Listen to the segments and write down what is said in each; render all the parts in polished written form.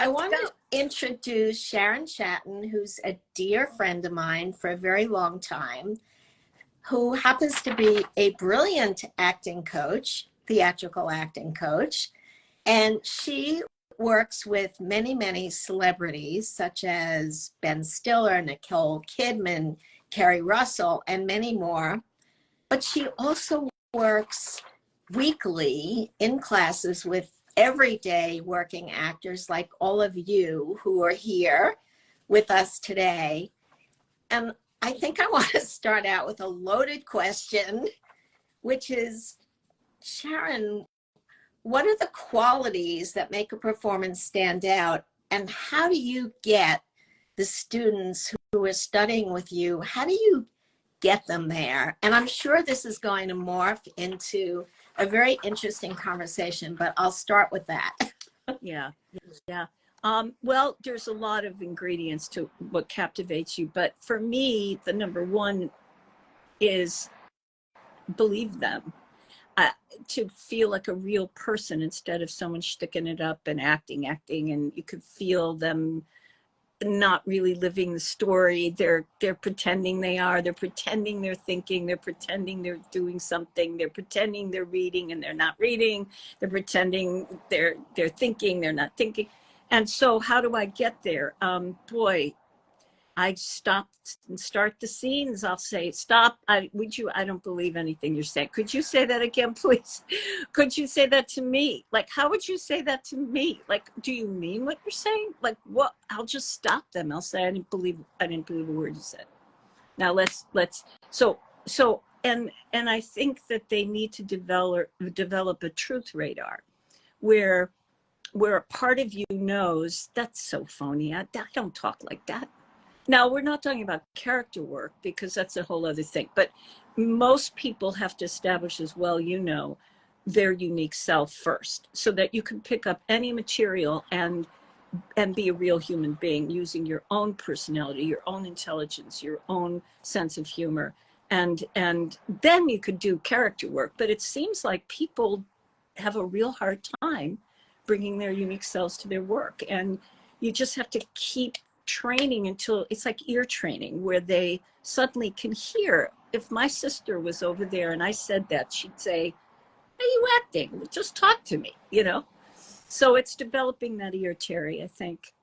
I want to introduce Sharon Chatten, who's a dear friend of mine for a very long time, who happens to be a brilliant acting coach, theatrical acting coach. And she works with many, many celebrities, such as Ben Stiller, Nicole Kidman, Kerry Russell, and many more. But she also works weekly in classes with everyday working actors like all of you who are here with us today. And I think I want to start out with a loaded question, which is, Sharon, what are the qualities that make a performance stand out? And how do you get the students who are studying with you, how do you get them there? And I'm sure this is going to morph into a very interesting conversation, but I'll start with that. Yeah. Well, there's a lot of ingredients to what captivates you, but for me, the number one is believe them. To feel like a real person instead of someone sticking it up and acting, and you could feel them not really living the story. They're pretending they are. They're pretending they're thinking. They're pretending they're doing something. They're pretending they're reading and they're not reading. They're pretending they're thinking. They're not thinking. And so, how do I get there? Boy, I stop and start the scenes. I'll say, stop. I don't believe anything you're saying. Could you say that again, please? Could you say that to me? Like, how would you say that to me? Like, do you mean what you're saying? Like, what? I'll just stop them. I'll say, I didn't believe a word you said. Now and I think that they need to develop a truth radar where a part of you knows that's so phony. I don't talk like that. Now, we're not talking about character work because that's a whole other thing. But most people have to establish as well, their unique self first so that you can pick up any material and be a real human being using your own personality, your own intelligence, your own sense of humor. And then you could do character work. But it seems like people have a real hard time bringing their unique selves to their work. And you just have to keep training until it's like ear training where they suddenly can hear. If my sister was over there and I said that, she'd say, "Are you acting? Just talk to me," So it's developing that ear, Terry, I think.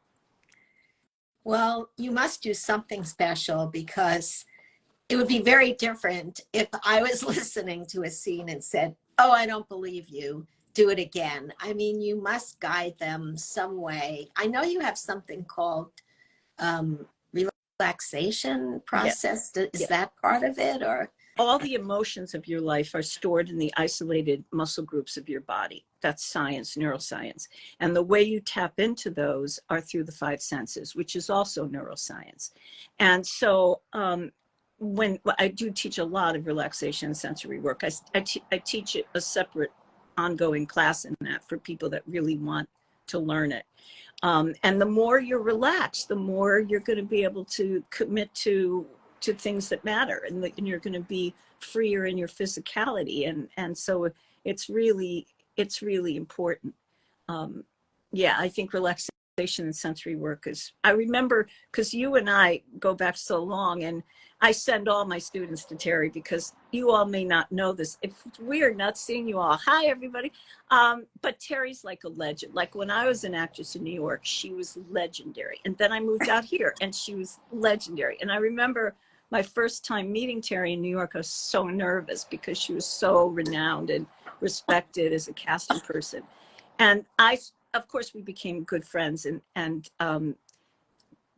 Well, you must do something special because it would be very different if I was listening to a scene and said, "Oh, I don't believe you. Do it again." I mean, you must guide them some way. I know you have something called relaxation process. Is that part of it, or? All the emotions of your life are stored in the isolated muscle groups of your body. That's science, neuroscience. And the way you tap into those are through the five senses, which is also neuroscience. And so when I do teach a lot of relaxation and sensory work, I teach a separate ongoing class in that for people that really want to learn it. And the more you're relaxed, the more you're going to be able to commit to things that matter, and you're going to be freer in your physicality. And so it's really important. I think relaxation and sensory work is, I remember, because you and I go back so long, and I send all my students to Terry because you all may not know this. It's weird not seeing you all. Hi, everybody. But Terry's like a legend. Like when I was an actress in New York, she was legendary. And then I moved out here and she was legendary. And I remember my first time meeting Terry in New York, I was so nervous because she was so renowned and respected as a casting person. And of course, we became good friends.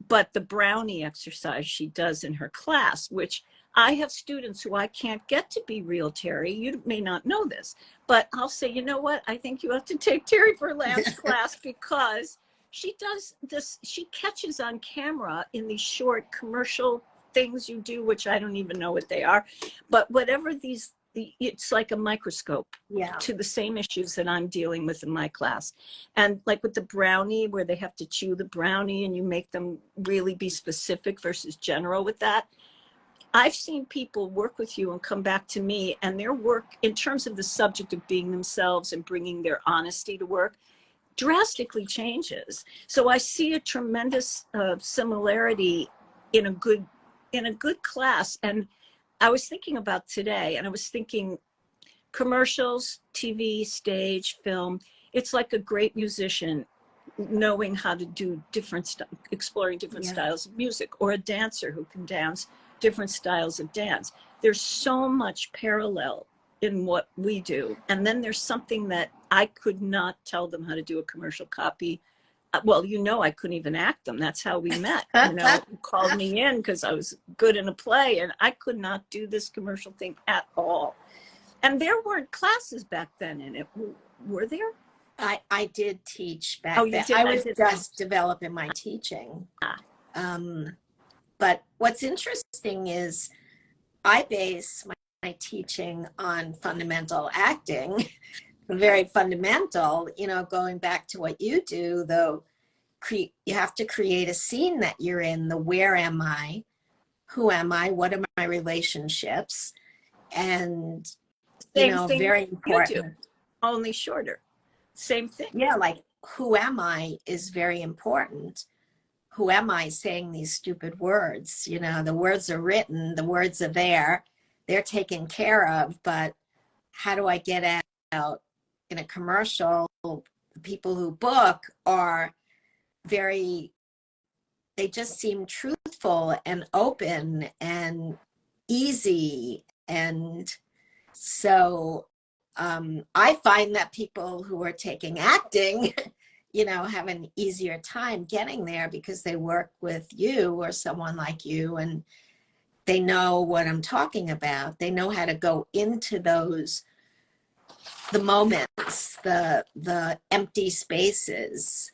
But the brownie exercise she does in her class, which I have students who I can't get to be real, Terry. You may not know this, but I'll say, you know what? I think you have to take Terry Berland's class because she does this. She catches on camera in these short commercial things you do, which I don't even know what they are, but whatever it's like a microscope to the same issues that I'm dealing with in my class. And like with the brownie, where they have to chew the brownie and you make them really be specific versus general with that. I've seen people work with you and come back to me, and their work in terms of the subject of being themselves and bringing their honesty to work drastically changes. So I see a tremendous similarity in a good class. And I was thinking about today, and I was thinking commercials, TV, stage, film. It's like a great musician knowing how to do exploring different styles of music, or a dancer who can dance different styles of dance. There's so much parallel in what we do. And then there's something that I could not tell them how to do a commercial copy. Well, I couldn't even act them. That's how we met. You called me in because I was good in a play, and I could not do this commercial thing at all. And there weren't classes back then in it. Were there? I did teach back then. I was just developing my teaching. But what's interesting is I base my teaching on fundamental acting, very fundamental, going back to what you do, though. You have to create a scene that you're in, the where am I, who am I, what are my relationships, and Same thing very important. You do, only shorter. Same thing. Yeah, like who am I is very important. Who am I saying these stupid words? The words are written, the words are there, they're taken care of, but how do I get out in a commercial? The people who book are they just seem truthful and open and easy. And so I find that people who are taking acting, have an easier time getting there because they work with you or someone like you, and they know what I'm talking about. They know how to go into the moments, the empty spaces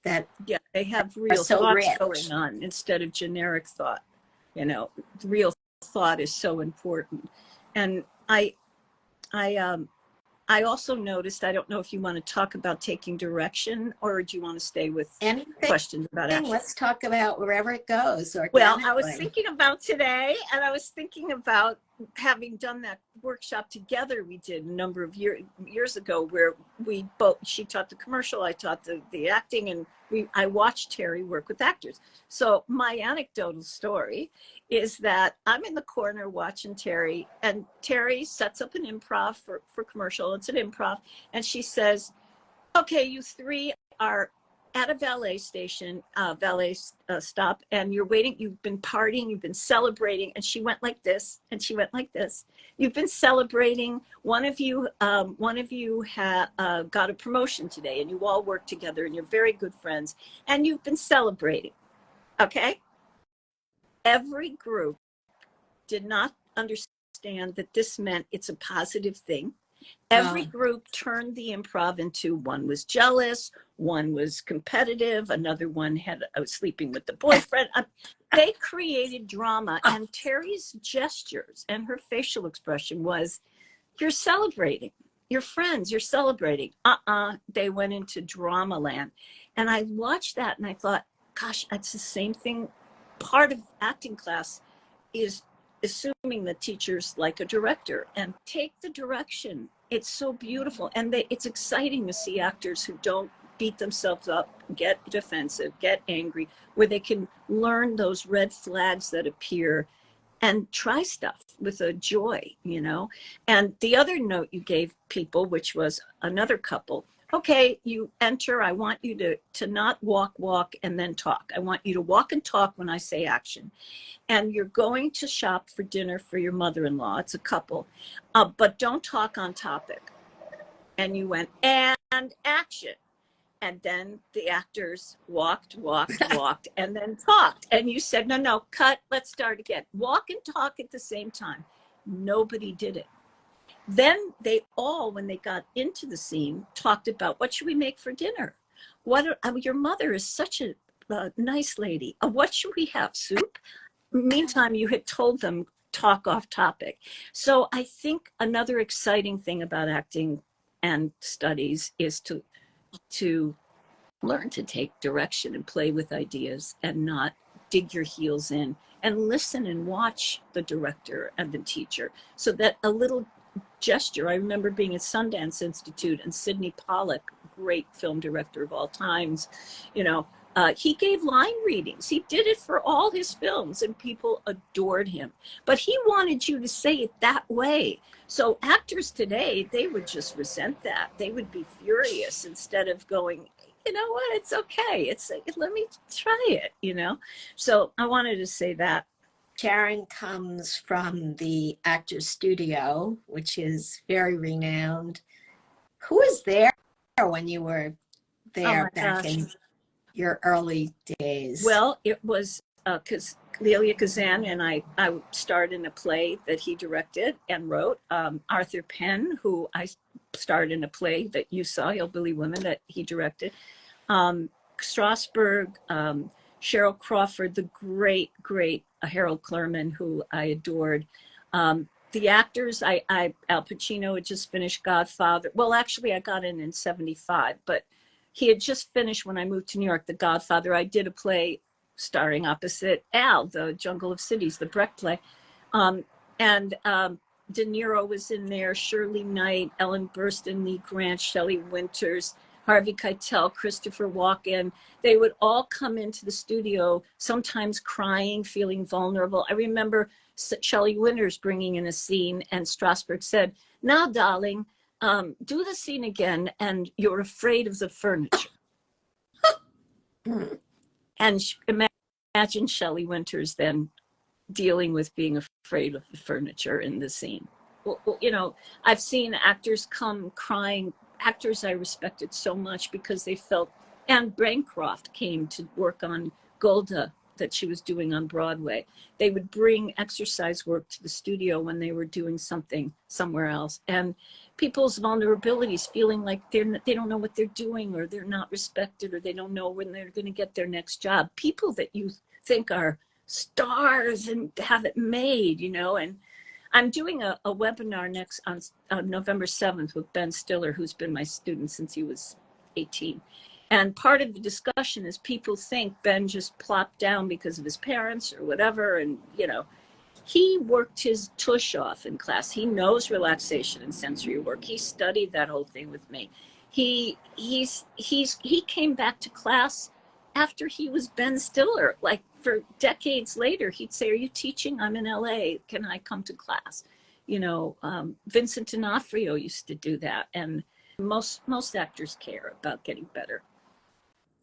that they have real thoughts going on instead of generic thought. Real thought is so important. And I also noticed, I don't know if you want to talk about taking direction, or do you want to stay with questions about action? Let's talk about wherever it goes. Well, I was thinking about today, and I was thinking about having done that workshop together we did a number of years ago, where she taught the commercial, I taught the acting, and I watched Terry work with actors. So my anecdotal story is that I'm in the corner watching Terry, and Terry sets up an improv for commercial. It's an improv, and she says, okay, you three are at a valet station, stop, and you're waiting. You've been partying, you've been celebrating. And she went like this, and she went like this. You've been celebrating. One of you got a promotion today, and you all work together, and you're very good friends, and you've been celebrating. Okay? Every group did not understand that this meant it's a positive thing. Every group turned the improv into, one was jealous, one was competitive, another one was sleeping with the boyfriend. They created drama, and Terry's gestures and her facial expression was, you're celebrating. You're friends, you're celebrating. They went into drama land. And I watched that and I thought, gosh, that's the same thing. Part of acting class is assuming the teacher's like a director and take the direction. It's so beautiful. And it's exciting to see actors who don't beat themselves up, get defensive, get angry, where they can learn those red flags that appear and try stuff with a joy, And the other note you gave people, which was another couple, okay, you enter, I want you to not walk and then talk. I want you to walk and talk when I say action. And you're going to shop for dinner for your mother-in-law. It's a couple, but don't talk on topic. And you went, and action. And then the actors walked, and then talked. And you said, no, cut, let's start again. Walk and talk at the same time. Nobody did it. Then they all, when they got into the scene, talked about, what should we make for dinner? Your mother is such a nice lady. What should we have, soup? Meantime, you had told them, talk off topic. So I think another exciting thing about acting and studies is to learn to take direction and play with ideas and not dig your heels in, and listen and watch the director and the teacher, so that a little gesture. I remember being at Sundance Institute, and Sidney Pollack, great film director of all times. You know, he gave line readings. He did it for all his films, and people adored him. But he wanted you to say it that way. So actors today, they would just resent that. They would be furious instead of going, you know what, it's okay. Let me try it, you know? So I wanted to say that. Sharon comes from the Actors Studio, which is very renowned. Who was there when you were there back in your early days? Well, it was because Lelia Kazan and I starred in a play that he directed and wrote. Arthur Penn, who I starred in a play that you saw, Hillbilly Women, that he directed. Strasberg, Cheryl Crawford, the great Harold Clurman, who I adored. The actors, Al Pacino had just finished Godfather. Well, actually, I got in 75, but he had just finished when I moved to New York, The Godfather. I did a play starring opposite Al, The Jungle of Cities, the Brecht play. And De Niro was in there, Shirley Knight, Ellen Burstyn, Lee Grant, Shelley Winters, Harvey Keitel, Christopher Walken. They would all come into the studio, sometimes crying, feeling vulnerable. I remember Shelley Winters bringing in a scene, and Strasberg said, "Now, darling, do the scene again, and you're afraid of the furniture." And imagine Shelley Winters then dealing with being afraid of the furniture in the scene. Well, you know, I've seen actors come crying, actors I respected so much because they felt, and Bancroft came to work on Golda that she was doing on Broadway. They would bring exercise work to the studio when they were doing something somewhere else. And people's vulnerabilities, feeling like they don't know what they're doing, or they're not respected, or they don't know when they're going to get their next job. People that you think are stars and have it made, you know. And I'm doing a webinar next on November 7th with Ben Stiller, who's been my student since he was 18. And part of the discussion is people think Ben just plopped down because of his parents or whatever. And, you know, he worked his tush off in class. He knows relaxation and sensory work. He studied that whole thing with me. He came back to class after he was Ben Stiller. Like for decades later, he'd say, "Are you teaching? I'm in LA. Can I come to class?" You know, Vincent D'Onofrio used to do that. And most actors care about getting better.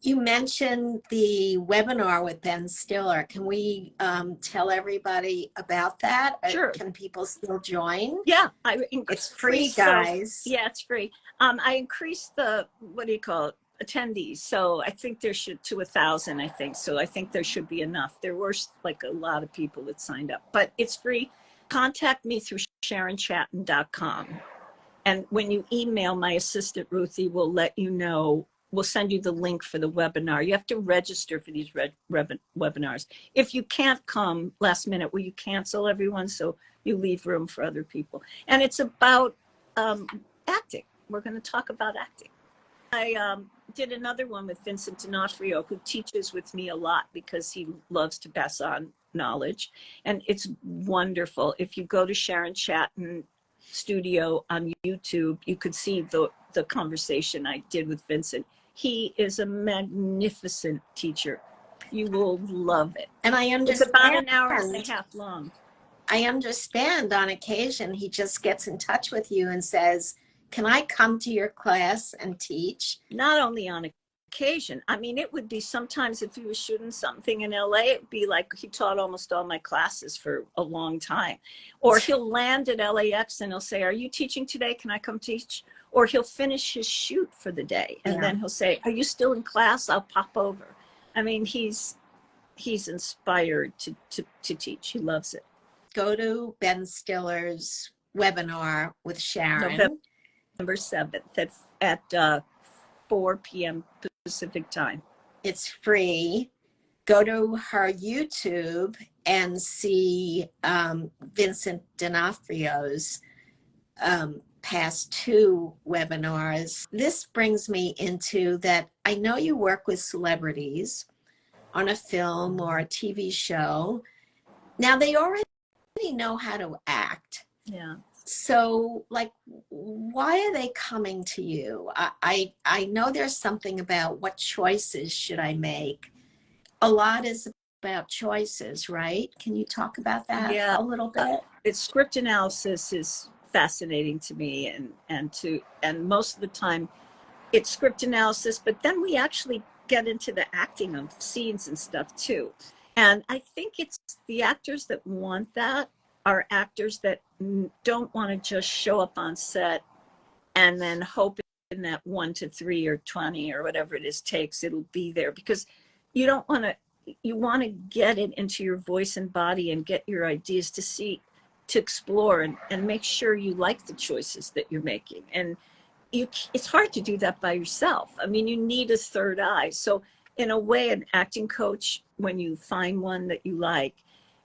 You mentioned the webinar with Ben Stiller. Can we tell everybody about that? Sure. Can people still join? Yeah, it's free, guys. Yeah, it's free. I increased the, what do you call it, attendees. So I think there should to 1,000, I think. So I think there should be enough. There were like a lot of people that signed up, but it's free. Contact me through SharonChatten.com. And when you email, my assistant, Ruthie, will let you know. We'll send you the link for the webinar. You have to register for these webinars. If you can't come last minute, will you cancel everyone so you leave room for other people? And it's about acting. We're going to talk about acting. I did another one with Vincent D'Onofrio, who teaches with me a lot because he loves to pass on knowledge. And it's wonderful. If you go to Sharon Chatten Studio on YouTube, you could see the conversation I did with Vincent. He is a magnificent teacher. You will love it. And I understand. It's about an hour and a half long. I understand on occasion he just gets in touch with you and says, "Can I come to your class and teach?" Not only on occasion. I mean, it would be sometimes if he was shooting something in LA, it'd be like he taught almost all my classes for a long time. Or he'll land at LAX and he'll say, "Are you teaching today? Can I come teach?" Or he'll finish his shoot for the day. And then he'll say, "Are you still in class? I'll pop over." I mean, he's inspired to teach. He loves it. Go to Ben Stiller's webinar with Sharon. November 7th at 4 p.m. Pacific time. It's free. Go to her YouTube and see Vincent D'Onofrio's past 2 webinars. This brings me into that I know you work with celebrities on a film or a TV show. Now they already know how to act. Yeah. So, like, why are they coming to you? I know there's something about what choices should I make. A lot is about choices, right? Can you talk about that Yeah, a little bit? it's script analysis is fascinating to me, and most of the time it's script analysis, but then we actually get into the acting of scenes and stuff too. And I think it's the actors that want that are actors that don't want to just show up on set and then hope in that 1 to 3 or 20 or whatever it is takes, it'll be there, because you don't want to, you want to get it into your voice and body and get your ideas to see, to explore, and make sure you like the choices that you're making. And it's hard to do that by yourself. I mean, you need a third eye. So in a way, an acting coach, when you find one that you like,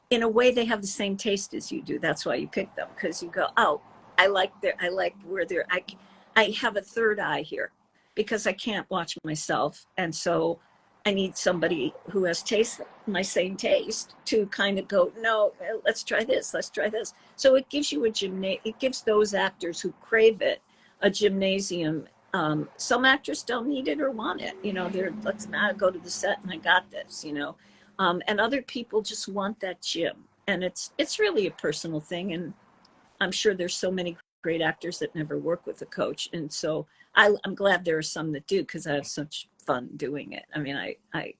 in a way they have the same taste as you do. That's why you pick them, because you go, oh, I like where they're, I have a third eye here because I can't watch myself. And so I need somebody who has taste, my same taste, to kind of go, no, let's try this, let's try this. So it gives you it gives those actors who crave it a gymnasium. Some actors don't need it or want it. They're, let's not go to the set and I got this, and other people just want that gym. And it's really a personal thing. And I'm sure there's so many great actors that never work with a coach. And so I'm glad there are some that do, because I have such fun doing it. I mean, I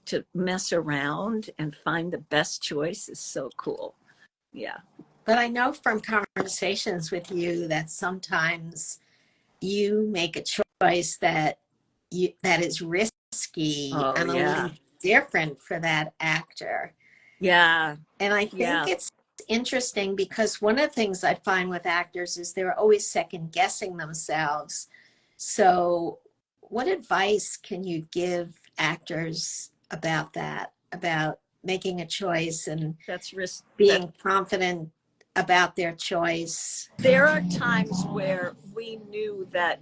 to mess around and find the best choice is so cool. Yeah. But I know from conversations with you that sometimes you make a choice that is risky Oh, and a yeah. little different for that actor. Yeah. And I think it's interesting because one of the things I find with actors is they're always second guessing themselves. So what advice can you give actors about that, about making a choice and That's risk. being confident about their choice? There are times where we knew that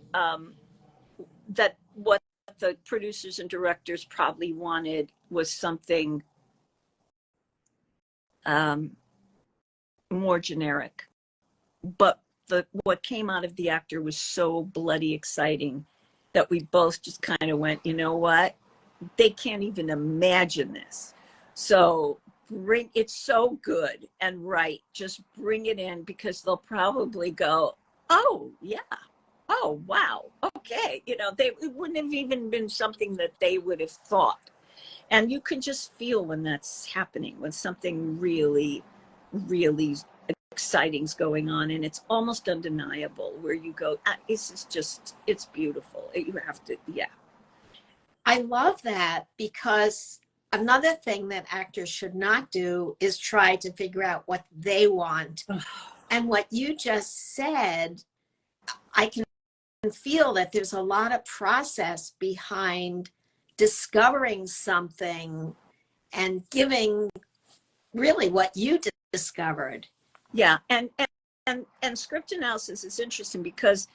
that what the producers and directors probably wanted was something more generic, but what came out of the actor was so bloody exciting that we both just kind of went, you know what, they can't even imagine this, so bring it's so good and right, just bring it in, because they'll probably go, oh yeah, oh wow, okay, it wouldn't have even been something that they would have thought. And you can just feel when that's happening, when something really, really exciting's going on, and it's almost undeniable, where you go, this is just, it's beautiful. You have to, yeah. I love that, because another thing that actors should not do is try to figure out what they want. And what you just said, I can feel that there's a lot of process behind discovering something and giving really what you discovered. Yeah, and script analysis is interesting because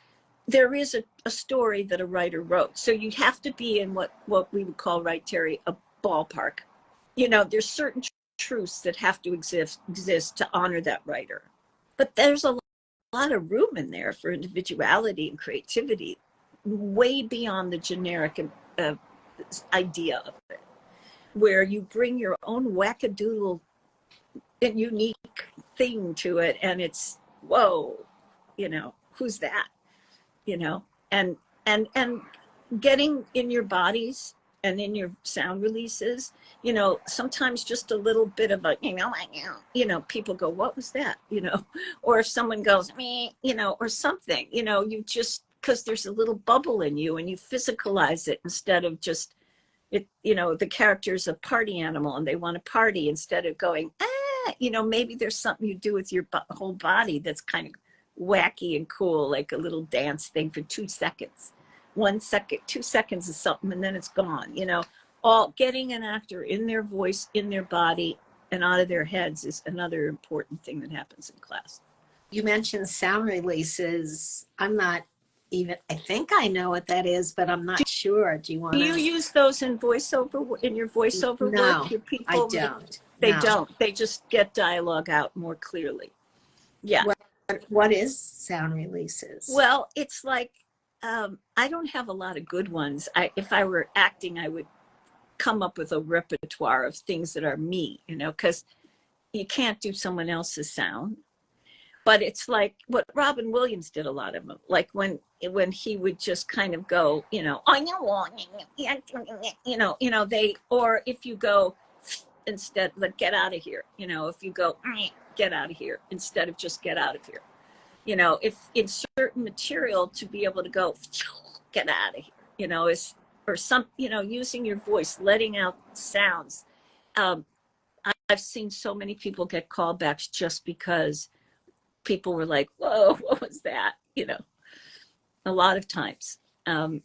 there is a story that a writer wrote. So you have to be in what we would call, right, Terry, a ballpark. There's certain truths that have to exist to honor that writer. But there's a lot of room in there for individuality and creativity, way beyond the generic idea of it, where you bring your own wackadoodle and unique thing to it, and it's, whoa, who's that? And getting in your bodies and in your sound releases, sometimes just a little bit of a, people go, what was that? Or if someone goes, me, or something, you just, because there's a little bubble in you and you physicalize it instead of just it, the character's a party animal and they want to party, instead of going, maybe there's something you do with your whole body that's kind of wacky and cool, like a little dance thing for 2 seconds. 1 second, 2 seconds is something, and then it's gone. All getting an actor in their voice, in their body, and out of their heads is another important thing that happens in class. You mentioned sound releases. I think I know what that is, but I'm not sure. Do you use those in voiceover, in your voiceover No, work? Your people, I don't. They don't. They just get dialogue out more clearly. Yeah. what is sound releases? Well, it's like, I don't have a lot of good ones. If I were acting, I would come up with a repertoire of things that are me, because you can't do someone else's sound. But it's like what Robin Williams did a lot of them. Like when he would just kind of go, or if you go instead, like get out of here, if you go get out of here instead of just get out of here, if in certain material to be able to go get out of here, is or some, using your voice, letting out sounds. I've seen so many people get callbacks just because people were like, whoa, what was that? A lot of times.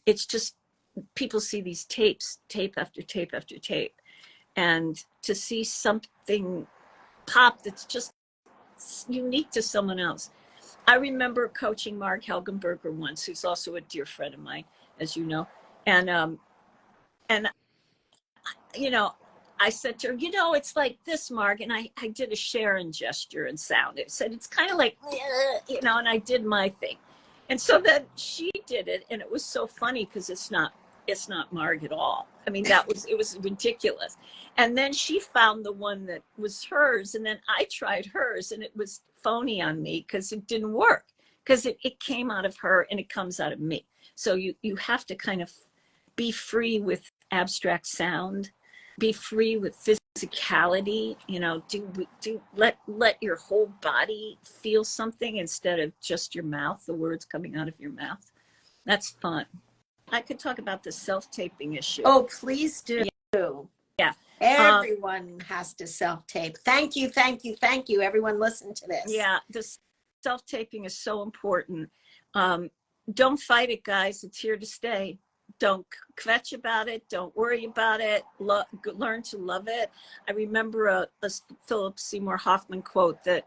It's just people see these tapes, tape after tape after tape. And to see something pop that's just unique to someone else. I remember coaching Marg Helgenberger once, who's also a dear friend of mine, as you know. And I said to her, it's like this, Marg. And I did a Sharon gesture and sound. It said, it's kind of like, and I did my thing. And so then she did it. And it was so funny because it's not Marg at all. I mean, it was ridiculous. And then she found the one that was hers. And then I tried hers and it was phony on me because it didn't work, because it came out of her and it comes out of me. So you have to kind of be free with abstract sound, be free with physicality, do let your whole body feel something instead of just your mouth, the words coming out of your mouth. That's fun. I could talk about the self-taping issue. Oh, please do. Yeah. Everyone has to self-tape. Thank you. Everyone listen to this. Yeah, the self-taping is so important. Don't fight it, guys. It's here to stay. Don't kvetch about it. Don't worry about it. Learn to love it. I remember a Philip Seymour Hoffman quote that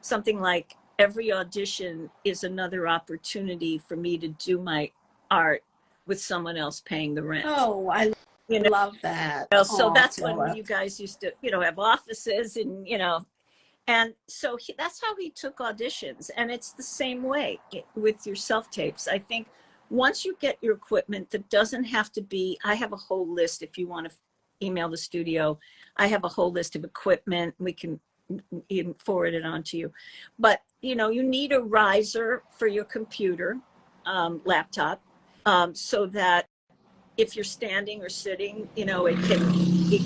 something like, every audition is another opportunity for me to do my art with someone else paying the rent. Oh, I love that. So that's when you guys used to, have offices and so that's how he took auditions. And it's the same way with your self-tapes. I think once you get your equipment, that doesn't have to be, I have a whole list. If you want to email the studio, I have a whole list of equipment. We can even forward it on to you. But, you need a riser for your computer, laptop, so that if you're standing or sitting, it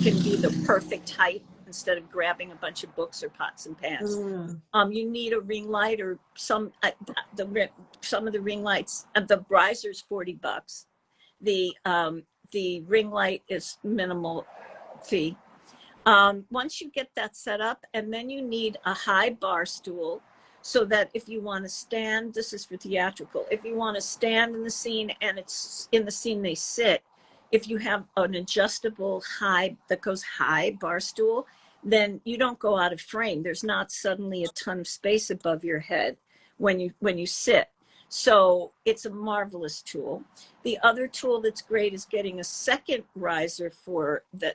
can be the perfect height instead of grabbing a bunch of books or pots and pans. You need a ring light or some of the ring lights. The riser's $40. The ring light is minimal fee. Once you get that set up, and then you need a high bar stool, so that if you want to stand, this is for theatrical, if you want to stand in the scene and it's in the scene they sit, if you have an adjustable high that goes high bar stool, then you don't go out of frame. There's not suddenly a ton of space above your head when you sit. So it's a marvelous tool. The other tool that's great is getting a second riser for the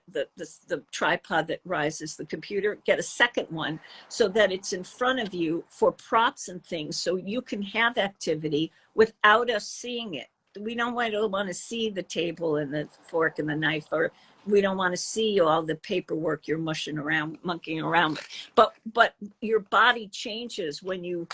tripod that rises the computer. Get a second one so that it's in front of you for props and things, so you can have activity without us seeing it. We don't want to see the table and the fork and the knife, or we don't want to see all the paperwork you're monkeying around with. But your body changes when you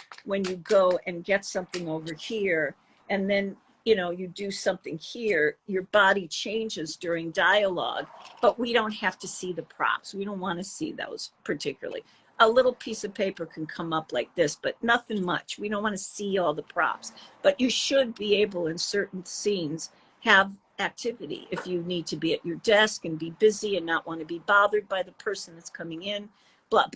go and get something over here, and then you do something here. Your body changes during dialogue, but we don't have to see the props. We don't want to see those particularly. A little piece of paper can come up like this, but nothing much. We don't want to see all the props, but you should be able in certain scenes have activity if you need to be at your desk and be busy and not want to be bothered by the person that's coming in,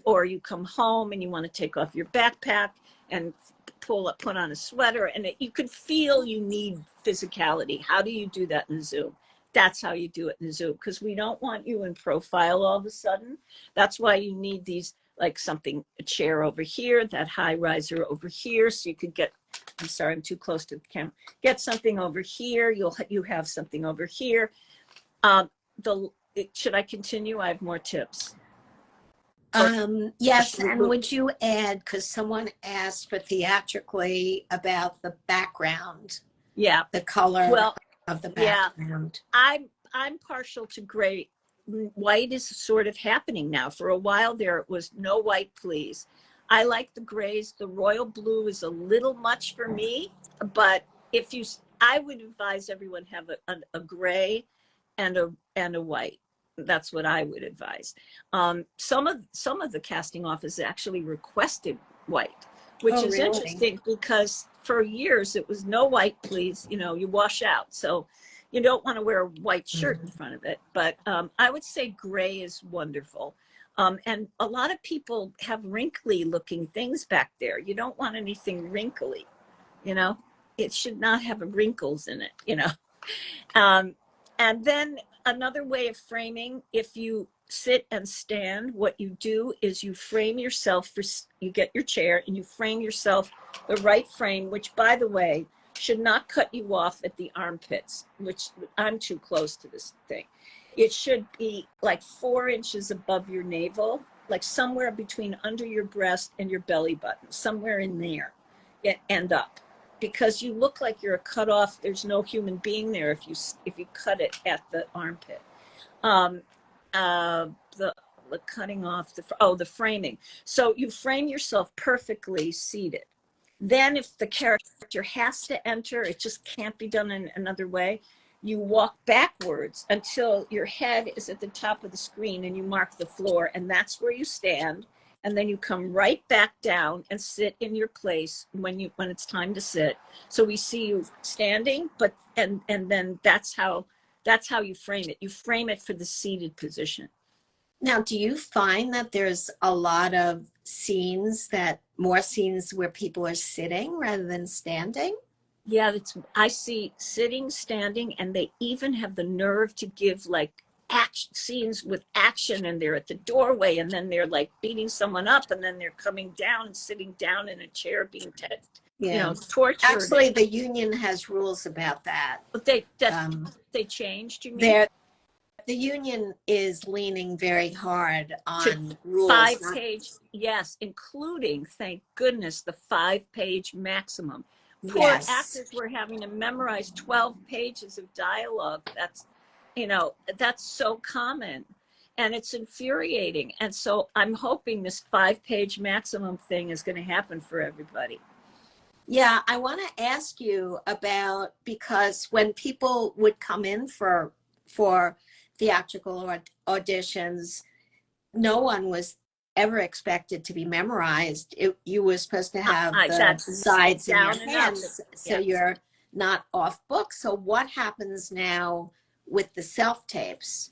or you come home and you want to take off your backpack and put on a sweater, and you could feel you need physicality. How do you do that in Zoom? That's how you do it in Zoom, because we don't want you in profile all of a sudden. That's why you need these, like a chair over here, that high riser over here, so you could get, I'm sorry, I'm too close to the camera. Get something over here. You have something over here. Should I continue? I have more tips. Yes, and would you add, because someone asked for theatrically about the background, Yeah. the color Well, of the yeah, background? I'm partial to gray. White is sort of happening now. For a while there was no white, please. I like the grays. The royal blue is a little much for me, but if you, I would advise everyone have a gray and a white. That's what I would advise. Some of the casting offices actually requested white, which Oh, is really? interesting because for years it was no white, please. You know, you wash out. So you don't want to wear a white shirt in front of it, but I would say gray is wonderful. And a lot of people have wrinkly looking things back there. You don't want anything wrinkly, you know, it should not have wrinkles in it, you know. And then another way of framing, if you sit and stand, what you do is you frame yourself for, you get your chair and you frame yourself the right frame, which by the way, should not cut you off at the armpits, which I'm too close to this thing. It should be like 4 inches above your navel, like somewhere between under your breast and your belly button, somewhere in there, and up, because you look like you're a cut off. There's no human being there if you cut it at the armpit. Um, the cutting off the framing. So you frame yourself perfectly seated. Then if the character has to enter, it just can't be done in another way. You walk backwards until your head is at the top of the screen and you mark the floor, and that's where you stand. And then you come right back down and sit in your place when it's time to sit. So we see you standing, but and then that's how you frame it. You frame it for the seated position. Now, do you find that there's a lot of more scenes where people are sitting rather than standing? Yeah, I see sitting, standing, and they even have the nerve to give like action scenes with action, and they're at the doorway, and then they're like beating someone up, and then they're coming down and sitting down in a chair being Yeah. tortured. Actually, the union has rules about that. But they changed, you mean? The union is leaning very hard To on rules. 5-page, yes, including, thank goodness, the 5-page maximum. Poor Yes. actors were having to memorize 12 pages of dialogue. That's so common, and it's infuriating. And so I'm hoping this 5-page maximum thing is going to happen for everybody. Yeah, I want to ask you about, because when people would come in for theatrical auditions, no one was ever expected to be memorized. You were supposed to have the sides in your hands, so you're not off book. So what happens now with the self-tapes?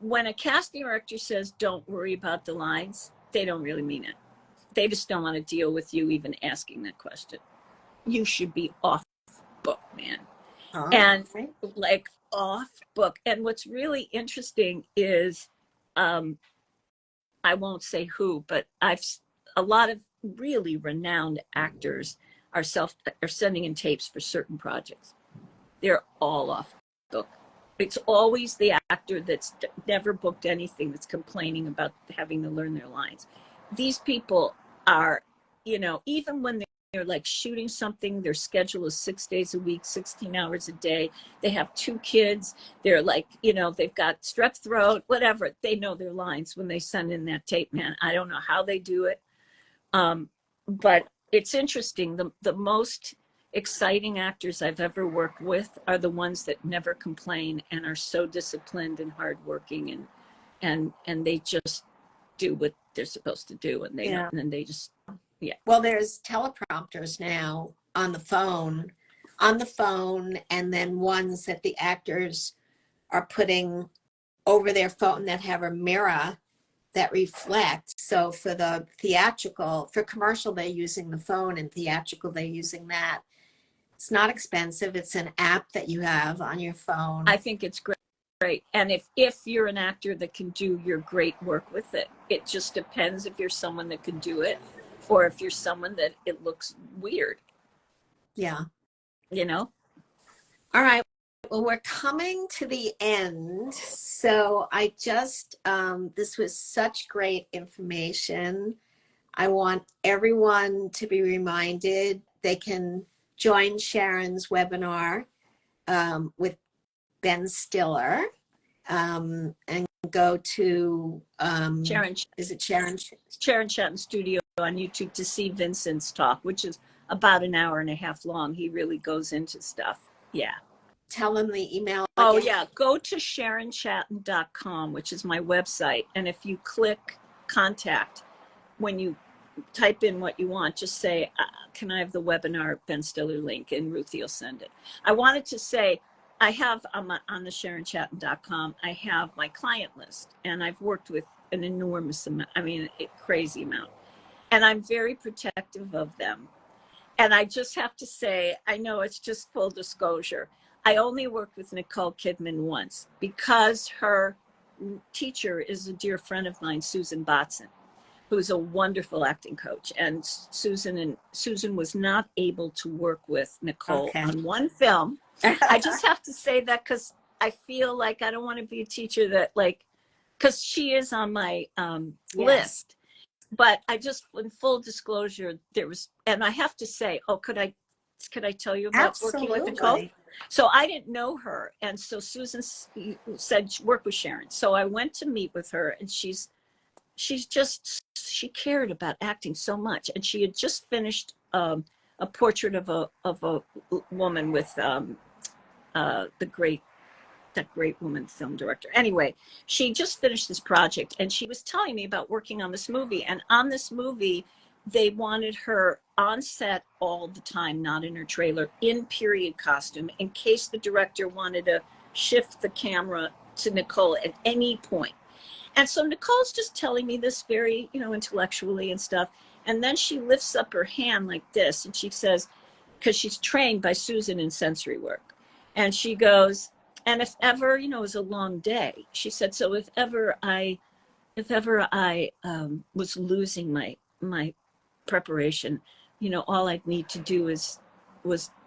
When a casting director says, don't worry about the lines, they don't really mean it. They just don't want to deal with you even asking that question. You should be off book, man. And like off book. And what's really interesting is, I won't say who, but a lot of really renowned actors are sending in tapes for certain projects. They're all off book. It's always the actor that's never booked anything that's complaining about having to learn their lines. These people are, even when they're like shooting something, their schedule is 6 days a week, 16 hours a day. They have 2 kids. They're like, they've got strep throat, whatever. They know their lines when they send in that tape, man. I don't know how they do it. But it's interesting. The most exciting actors I've ever worked with are the ones that never complain and are so disciplined and hardworking, and they just do what they're supposed to do, and they just. Yeah. Well, there's teleprompters now on the phone, and then ones that the actors are putting over their phone that have a mirror that reflects. So for the theatrical, for commercial, they're using the phone, and theatrical, they're using that. It's not expensive. It's an app that you have on your phone. I think it's great. And if you're an actor that can do your great work with it, it just depends if you're someone that can do it, or if you're someone that it looks weird. Yeah. All right. well, we're coming to the end. So I just, this was such great information. I want everyone to be reminded they can join Sharon's webinar with Ben Stiller and go to, Sharon, is it Sharon? Sharon Chatten Studio on YouTube to see Vincent's talk, which is about an hour and a half long. He really goes into stuff. Yeah. Tell them the email again. Oh, yeah. Go to SharonChatten.com, which is my website. And if you click contact, when you type in what you want, just say, can I have the webinar Ben Stiller link? And Ruthie will send it. I wanted to say, I have on the SharonChatten.com, I have my client list. And I've worked with an enormous amount, I mean, a crazy amount. And I'm very protective of them. And I just have to say, I know it's just full disclosure. I only worked with Nicole Kidman once because her teacher is a dear friend of mine, Susan Botson, who's a wonderful acting coach. And Susan was not able to work with Nicole on one film. I just have to say that because I feel like I don't want to be a teacher that because she is on my list. But I just, in full disclosure, there was, and I have to say, could I tell you about working with Nicole? So I didn't know her. And so Susan said, work with Sharon. So I went to meet with her, and she cared about acting so much. And she had just finished a portrait of a woman with that great woman film director. Anyway, she just finished this project, and she was telling me about working on this movie. And on this movie, they wanted her on set all the time, not in her trailer, in period costume, in case the director wanted to shift the camera to Nicole at any point. And so Nicole's just telling me this very, intellectually and stuff. And then she lifts up her hand like this, and she says, because she's trained by Susan in sensory work, and she goes, and if ever, it was a long day. She said, so if ever I was losing my preparation, all I'd need to do was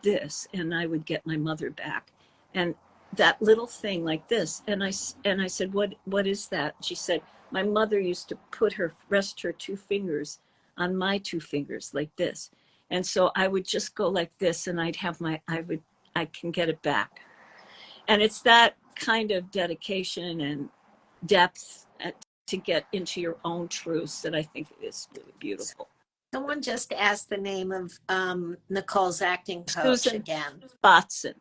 this, and I would get my mother back. And that little thing like this. And I said, what is that? She said, my mother used to rest her two fingers on my two fingers like this. And so I would just go like this, and I can get it back. And it's that kind of dedication and depth to get into your own truths that I think is really beautiful. Someone just asked the name of Nicole's acting coach Susan again. Botson.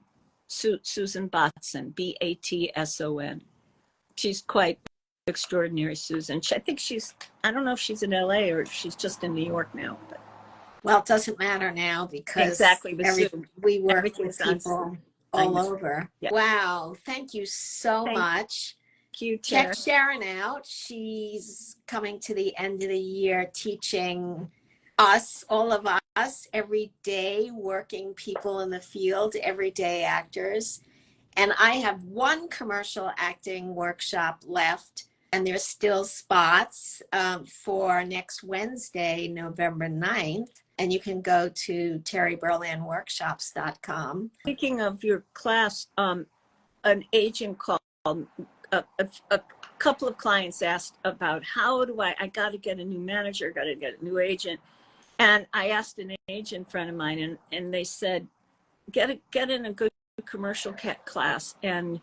Susan Botson, Batson. She's quite extraordinary, Susan. I think I don't know if she's in LA or she's just in New York now. But. Well, it doesn't matter now because we work with people all over. Yeah. Wow. Thank you so much. Thank you, Check Sharon out. She's coming to the end of the year teaching all of us, everyday working people in the field, everyday actors. And I have one commercial acting workshop left, and there's still spots for next Wednesday, November 9th. And you can go to terryberlandworkshops.com. Speaking of your class, an agent called, a couple of clients asked about how do I got to get a new manager, got to get a new agent. And I asked an agent friend of mine, and they said, get in a good commercial class and,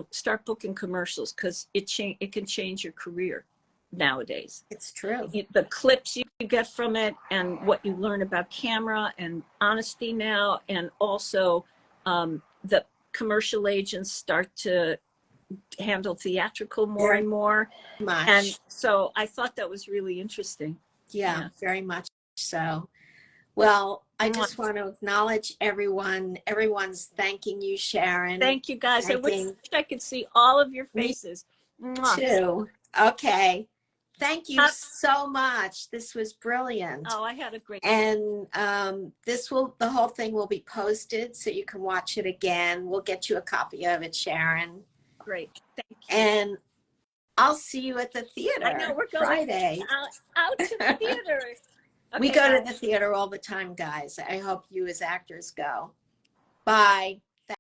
start booking commercials because it can change your career nowadays. It's true. The clips you get from it and what you learn about camera and honesty now, and also the commercial agents start to handle theatrical more and more. Much. And so I thought that was really interesting. Yeah, very much so. Well, I just want to acknowledge everyone. Everyone's thanking you, Sharon. Thank you, guys. I wish I could see all of your faces. Me too. Okay. Thank you so much. This was brilliant. Oh, I had a great time. And the whole thing will be posted so you can watch it again. We'll get you a copy of it, Sharon. Great. Thank you. And I'll see you at the theater. I know, we're going Friday. Out to the theater. Okay, we go to the theater all the time, guys. I hope you as actors go. Bye.